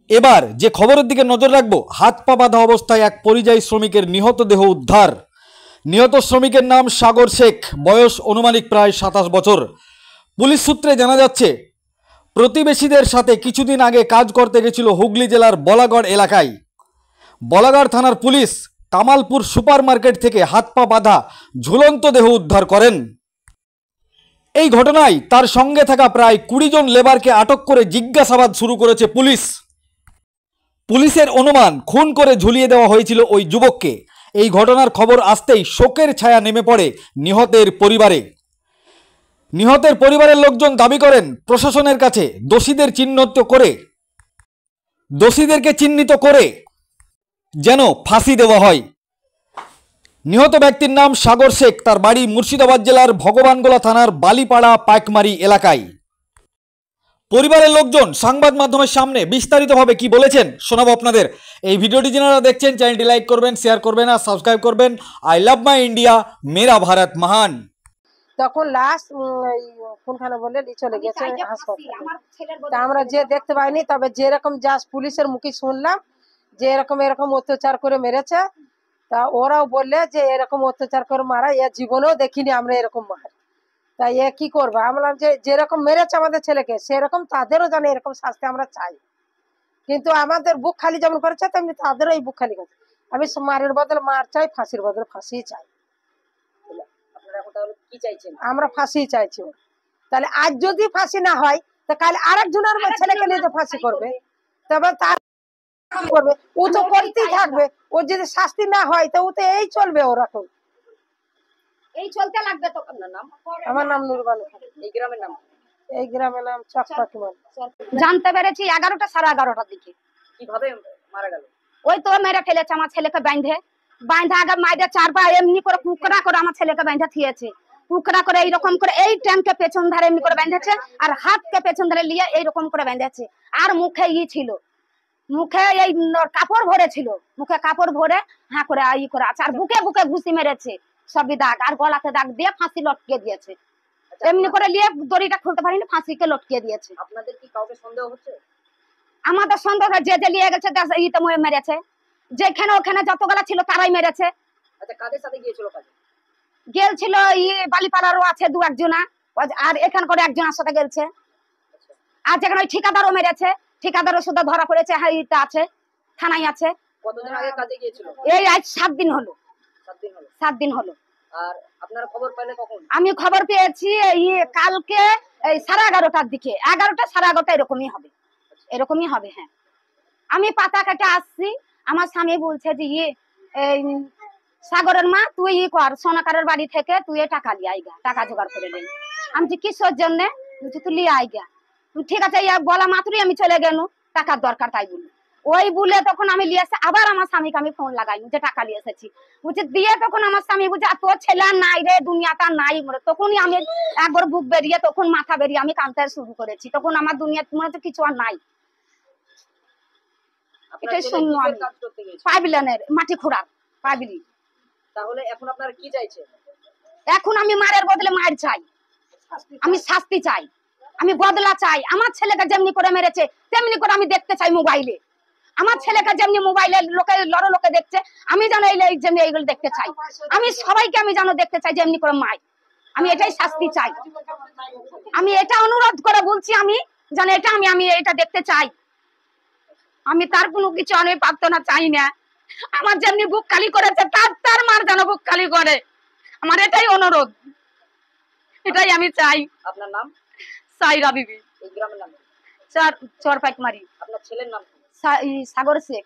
এবার যে খবরের দিকে নজর রাখবো, হাত পা বাঁধা অবস্থায় এক পরিযায়ী শ্রমিকের নিহত দেহ উদ্ধার। নিহত শ্রমিকের নাম সাগর শেখ, বয়স অনুমানিক প্রায় 27 বছর। পুলিশ সূত্রে জানা যাচ্ছে, প্রতিবেশীদের সাথে কিছুদিন আগে কাজ করতে গেছিল হুগলি জেলার বলাগড় এলাকায়। বলাগড় থানার পুলিশ কামালপুর সুপার মার্কেট থেকে হাত পা বাঁধা ঝুলন্ত দেহ উদ্ধার করেন। এই ঘটনায় তার সঙ্গে থাকা প্রায় 20 জন লেবারকে আটক করে জিজ্ঞাসাবাদ শুরু করেছে পুলিশ। পুলিশের অনুমান, খুন করে ঝুলিয়ে দেওয়া হয়েছিল ওই যুবককে। এই ঘটনার খবর আসতেই শোকের ছায়া নেমে পড়ে নিহতের পরিবারে। নিহতের পরিবারের লোকজন দাবি করেন, প্রশাসনের কাছে দোষীদেরকে চিহ্নিত করে যেন ফাঁসি দেওয়া হয়। নিহত ব্যক্তির নাম সাগর শেখ, তার বাড়ি মুর্শিদাবাদ জেলার ভগবানগোলা থানার বালিপাড়া পাইকমারি এলাকায়। পরিবারের লোকজন সংবাদ মাধ্যমের সামনে বিস্তারিতভাবে কি বলেছেন শোনাবো আপনাদের। এই ভিডিওটি যারা দেখছেন চ্যানেলটি লাইক করবেন, শেয়ার করবেন আর সাবস্ক্রাইব করবেন। আই লাভ মাই ইন্ডিয়া, মেরা ভারত মহান। তখন লাস্ট কোনখানে বলে চলে গেছে হাসপাতালে। আমরা যে দেখতে পাইনি, তবে যেরকম জাস্ট পুলিশের মুখে শুনলাম যে এরকম অত্যাচার করে মেরেছে, তা ওরাও বললে যে এরকম অত্যাচার করে মারা এ জীবনেও দেখিনি আমরা এরকম মার। তাই এ কি করবো, আমরা যে যেরকম মেরেছে আমাদের ছেলেকে সেরকম তাদেরও জানে এরকম শাস্তি আমরা চাই। কিন্তু আমাদের বুক খালি যেমন করেছে তেমনি তাদেরও এই বুক খালি করেছে। আমি মারের বদলে মার চাই, ফাঁসির বদলে ফাঁসি চাই। আমরা ফাঁসি চাইছি। তাহলে আজ যদি ফাঁসি না হয় তা কাল আরেকজনের ছেলেকে নিয়ে ফাঁসি করবে, তবে তার করবে, ও তো করতেই থাকবে। ও যদি শাস্তি না হয় তো ও তো এই চলবে, ওরকম এই চলতে লাগবে। তো আমার নাম নুরবানু। এই গ্রামের নাম চকপাকিমাল। জানতে পেরেছি 11টা 11:30টার দিকে। কিভাবে মারা গেল? ওই তো মেরে ফেলেছে আমার ছেলেকে বাঁধে আগে মাইরে 4 পা এমনি করে কুকড়া করে আমার ছেলেকে বাঁধে থিয়েছে। কুকড়া করে এইরকম করে এই ট্যাঙ্কে পেছন ধারে এমনি করে বেঁধেছে, আর হাতকে পেছন ধারে নিয়ে এইরকম করে বেঁধেছে। আর মুখে ছিল, মুখে এই কাপড় ভরে ছিল, মুখে কাপড় ভরে হ্যাঁ করে করে আছে। আর বুকে বুকে ঘুষি মেরেছে সবই দাগ, আর গলাতে দাগ দিয়ে ফাঁসি লটকে দিয়েছে। এমনি করে নিয়ে দড়িটা খুলতে পারিনি, ফাঁসিকে লটকে দিয়েছে। আপনাদের কি কাউকে সন্দেহ হচ্ছে? আমাদের সন্দেহ যে নিয়ে গেছে ইতে মেরেছে, যেখানে ওখানে যতগুলা ছিল তারাই মেরেছে। আচ্ছা, কাদের সাথে গিয়েছিল কাজে? গেলছিল বালিপাড়ারও আছে 2-1 জনা, আর এখান করে একজনের সাথে গেলছে। আর যেখানে ওই ঠিকাদারও মেরেছে, ঠিকাদারও শুধু ধরা পড়েছে, হ্যাঁ ইটা আছে, থানায় আছে। কতদিন আগে কাজে গিয়েছিল? এই আজ 7 দিন হলো। 7 দিন হলো। আর আপনারা খবর পেলে কখন? আমি খবর পেয়েছি কালকে 11:30টার দিকে। 11টা 11:30 এরকমই হবে। হ্যাঁ, আমি পাতা কেটে আসছি, আমার স্বামী বলছে যে সাগরের মা তুই কর, সোনাকারের বাড়ি থেকে তুই টাকা নিয়ে আইগা, টাকা জোগাড় করে নেই। আমি যে কিসের জন্য? বলছি তুই নিয়ে আইগা। ঠিক আছে, বলা মাত্রই আমি চলে গেল, টাকার দরকার তাই বলি। ওই বলে তখন আমি নিয়ে এসে আবার আমার স্বামীকে আমি ফোন লাগাই যে টাকা নিয়ে এসেছি। বুঝছে দিয়ে তখন আমার স্বামী বুঝছে তোর ছেলে নাই রে, দুনিয়াটা নাই। তখনই আমি একবার বুক বেরিয়ে, তখন মাথা বেরিয়ে আমি কাঁদতে শুরু করেছি। তখন আমার দুনিয়া মনে হচ্ছে কিছু আর নাই। এটাই শুনলো আমি। পাইপলাইনের মাটি খোঁড়ার পাইবলি। তাহলে এখন আপনারা কি চাইছেন? এখন আমি মারের বদলে মার চাই, আমি শাস্তি চাই, আমি বদলা চাই। আমার ছেলেকে যেমনি করে মেরেছে তেমনি করে আমি দেখতে চাই মোবাইলে। আমার ছেলেকে যেমনি মোবাইলে লোকে দেখছে, আমি যেন যেমনি এইগুলো দেখতে চাই। আমি সবাইকে আমি যেন দেখতে চাই যেমনি করে মাই। আমি এটাই শাস্তি চাই। আমি এটা অনুরোধ করে বলছি, আমি যেন এটা আমি এটা দেখতে চাই। আমি তার কোনো কিছু আমি প্রার্থনা চাই না। আমার যেমনি বুক খালি করেছে তার মার যেন বুক খালি করে। আমার এটাই অনুরোধ, এটাই আমি চাই। আপনার নাম? সাইরা বিবি। এই গ্রামের নাম? চর পাইকমারি। আপনার ছেলের নাম? সাগর শেখ।